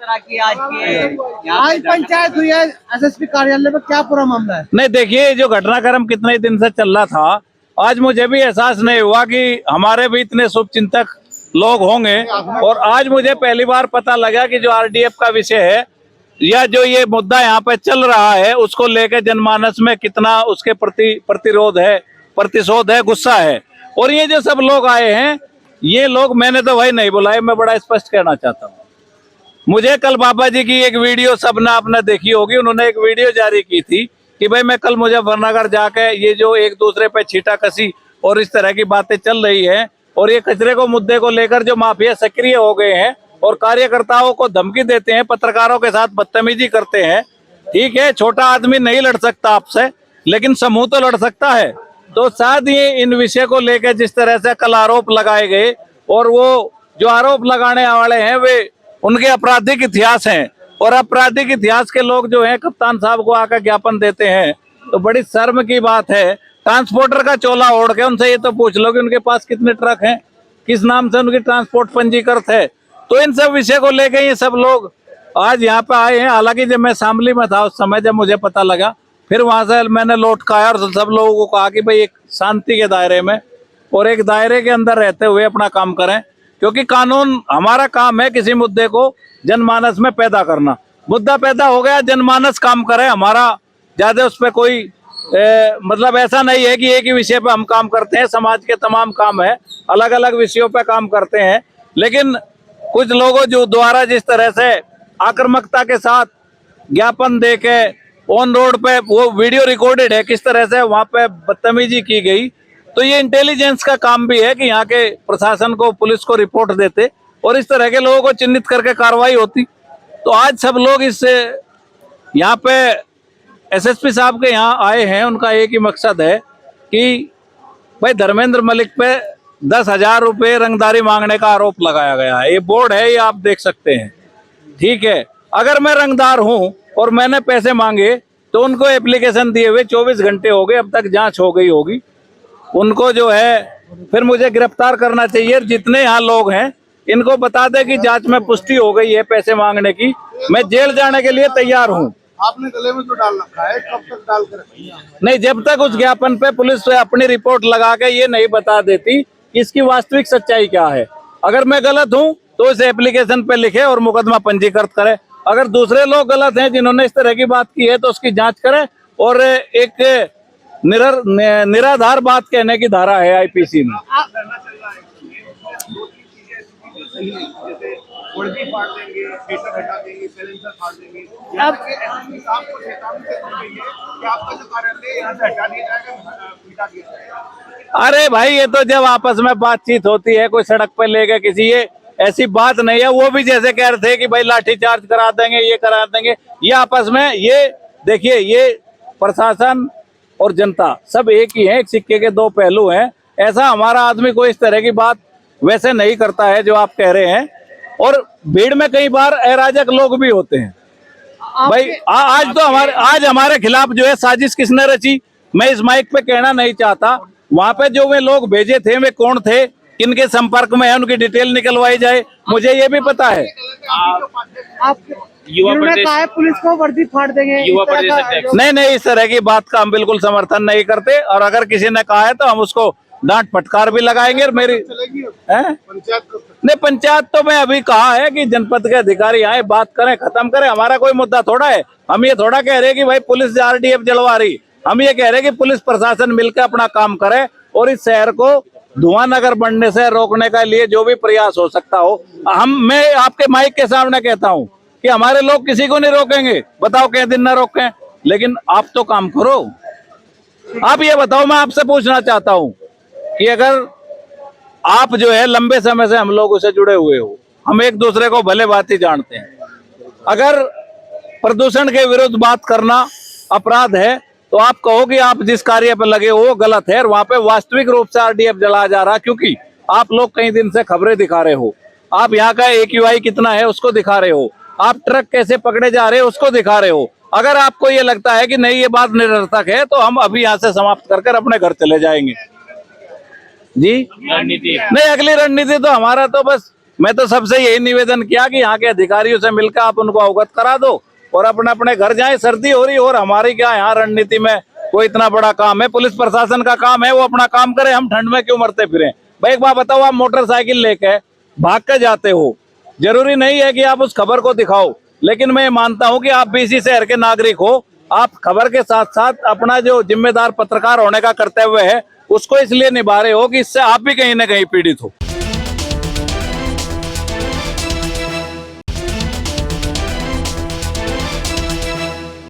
यात्रा की आज की आज पंचायत हुई है एसएसपी कार्यालय में, क्या पूरा मामला है? नहीं देखिए, जो घटनाक्रम कितने दिन से चल रहा था, आज मुझे भी एहसास नहीं हुआ कि हमारे भी इतने शुभचिंतक लोग होंगे। और आज मुझे पहली बार पता लगा कि जो आरडीएफ का विषय है या जो ये मुद्दा यहाँ पे चल रहा है, उसको लेकर जनमानस में कितना उसके प्रति प्रतिरोध है, प्रतिशोध है, गुस्सा है। और ये जो सब लोग आए हैं, ये लोग मैंने तो भाई नहीं बुलाए, मैं बड़ा स्पष्ट कहना चाहता हूँ। मुझे कल बाबा जी की एक वीडियो सबने आपने देखी होगी, उन्होंने एक वीडियो जारी की थी कि भाई मैं कल मुजफ्फरनगर जाके ये जो एक दूसरे पे छीटा कसी और इस तरह की बातें चल रही है, और ये कचरे को मुद्दे को लेकर जो माफिया सक्रिय हो गए हैं और कार्यकर्ताओं को धमकी देते हैं, पत्रकारों के साथ बदतमीजी करते हैं। ठीक है, छोटा आदमी नहीं लड़ सकता आपसे, लेकिन समूह तो लड़ सकता है। तो शायद ये इन विषय को लेकर जिस तरह से कल आरोप लगाए गए, और वो जो आरोप लगाने वाले हैं वे उनके आपराधिक इतिहास हैं, और आपराधिक इतिहास के लोग जो हैं कप्तान साहब को आकर ज्ञापन देते हैं, तो बड़ी शर्म की बात है। ट्रांसपोर्टर का चोला ओढ़ के उनसे ये तो पूछ लो कि उनके पास कितने ट्रक हैं, किस नाम से उनकी ट्रांसपोर्ट पंजीकृत है। तो इन सब विषय को लेकर ये सब लोग आज यहाँ पे आए हैं। हालांकि जब मैं शामली में था उस समय जब मुझे पता लगा, फिर वहां से मैंने लौट के आया और सब लोगों को कहा कि भाई एक शांति के दायरे में और एक दायरे के अंदर रहते हुए अपना काम करें, क्योंकि कानून, हमारा काम है किसी मुद्दे को जनमानस में पैदा करना। मुद्दा पैदा हो गया, जनमानस काम करे, हमारा ज्यादा उस पर कोई मतलब ऐसा नहीं है कि एक ही विषय पे हम काम करते हैं। समाज के तमाम काम है, अलग अलग विषयों पे काम करते हैं। लेकिन कुछ लोगों जो द्वारा जिस तरह से आक्रामकता के साथ ज्ञापन दे के ऑन रोड पे, वो वीडियो रिकॉर्डेड है किस तरह से वहां पे बदतमीजी की गई, तो ये इंटेलिजेंस का काम भी है कि यहाँ के प्रशासन को, पुलिस को रिपोर्ट देते और इस तरह के लोगों को चिन्हित करके कार्रवाई होती। तो आज सब लोग इससे यहाँ पे एसएसपी साहब के यहाँ आए हैं, उनका एक ही मकसद है कि भाई धर्मेंद्र मलिक पे 10,000 रुपये रंगदारी मांगने का आरोप लगाया गया है। ये बोर्ड है, ये आप देख सकते हैं। ठीक है, अगर मैं रंगदार हूं और मैंने पैसे मांगे तो उनको एप्लीकेशन दिए हुए 24 घंटे हो गए, अब तक जांच हो गई होगी। उनको जो है फिर मुझे गिरफ्तार करना चाहिए। जितने यहाँ लोग हैं इनको बता दे कि जांच में पुष्टि हो गई है पैसे मांगने की, मैं जेल जाने के लिए तैयार हूँ। आपने गले में तो डाल रखा है, कब तक डाल कर? नहीं, जब तक उस ज्ञापन पे पुलिस अपनी रिपोर्ट लगा के ये नहीं बता देती कि इसकी वास्तविक सच्चाई क्या है। अगर मैं गलत हूँ तो इस एप्लीकेशन पे लिखे और मुकदमा पंजीकृत करे। अगर दूसरे लोग गलत हैं जिन्होंने इस तरह की बात की है तो उसकी जांच करें। और एक निराधार बात कहने की धारा है आईपीसी में। वर्दी फाड़ देंगे, थिएटर हटा देंगे, साइलेंसर फाड़ देंगे। आपका जो कार्यालय यहाँ से हटा दिया जाएगा, मिटा दिया जाएगा। अरे भाई, ये तो जब आपस में बातचीत होती है, कोई सड़क पे ले गए किसी, ये ऐसी बात नहीं है। वो भी जैसे कह रहे थे कि भाई लाठी चार्ज करा देंगे, ये करा देंगे, ये आपस में, ये देखिए, ये प्रशासन और जनता सब एक ही है, एक सिक्के के दो पहलू हैं। ऐसा हमारा आदमी कोई इस तरह की बात वैसे नहीं करता है जो आप कह रहे हैं। और भीड़ में कई बार अराजक लोग भी होते हैं भाई। आज तो आज हमारे खिलाफ जो है साजिश किसने रची, मैं इस माइक पे कहना नहीं चाहता। वहां पे जो वे लोग भेजे थे वे कौन थे, किनके संपर्क में है, उनकी डिटेल निकलवाई जाए, मुझे ये भी पता है। युवा प्रदेश पुलिस को वर्दी फाड़ देंगे, युवा प्रदेश अध्यक्ष। नहीं, इस तरह की बात का हम बिल्कुल समर्थन नहीं करते। और अगर किसी ने कहा है तो हम उसको डांट फटकार भी लगाएंगे। और मेरी नहीं, पंचायत तो मैं अभी कहा है कि जनपद के अधिकारी आए, बात करें, खत्म करें। हमारा कोई मुद्दा थोड़ा है। हम ये थोड़ा कह रहे हैं कि भाई पुलिस आरडीएफ जलवा रही, हम ये कह रहे हैं कि पुलिस प्रशासन मिलकर अपना काम करे और इस शहर को धुआं नगर बनने से रोकने के लिए जो भी प्रयास हो सकता हो। मैं आपके माइक के सामने कहता हूँ कि हमारे लोग किसी को नहीं रोकेंगे, बताओ कितने दिन न रोकें, लेकिन आप तो काम करो। आप ये बताओ, मैं आपसे पूछना चाहता हूँ कि अगर आप जो है लंबे समय से हम लोगों से जुड़े हुए हो, हम एक दूसरे को भले बात ही जानते हैं, अगर प्रदूषण के विरुद्ध बात करना अपराध है तो आप कहो कि आप जिस कार्य पर लगे हो वो गलत है और वहां पे वास्तविक रूप से आरडीएफ जलाया जा रहा, क्योंकि आप लोग कई दिन से खबरें दिखा रहे हो, आप यहाँ का AQI कितना है उसको दिखा रहे हो, आप ट्रक कैसे पकड़े जा रहे हो उसको दिखा रहे हो। अगर आपको ये लगता है कि नहीं ये बात निरर्थक है तो हम अभी यहाँ से समाप्त कर अपने घर चले जाएंगे। जी रणनीति नहीं, अगली रणनीति तो हमारा तो बस मैं तो सबसे यही निवेदन किया कि यहाँ के अधिकारियों से मिलकर आप उनको अवगत करा दो और अपने अपने घर जाएं। सर्दी हो रही और हमारी क्या यहाँ रणनीति में कोई इतना बड़ा काम है, पुलिस प्रशासन का काम है, वो अपना काम करे, हम ठंड में क्यों मरते फिरें। भाई एक बात बताओ, आप मोटरसाइकिल लेके भाग के जाते हो, जरूरी नहीं है कि आप उस खबर को दिखाओ, लेकिन मैं मानता हूं कि आप भी इसी शहर के नागरिक हो, आप खबर के साथ साथ अपना जो जिम्मेदार पत्रकार होने का कर्तव्य है उसको इसलिए निभा रहे हो कि इससे आप भी कहीं ना कहीं पीड़ित हो।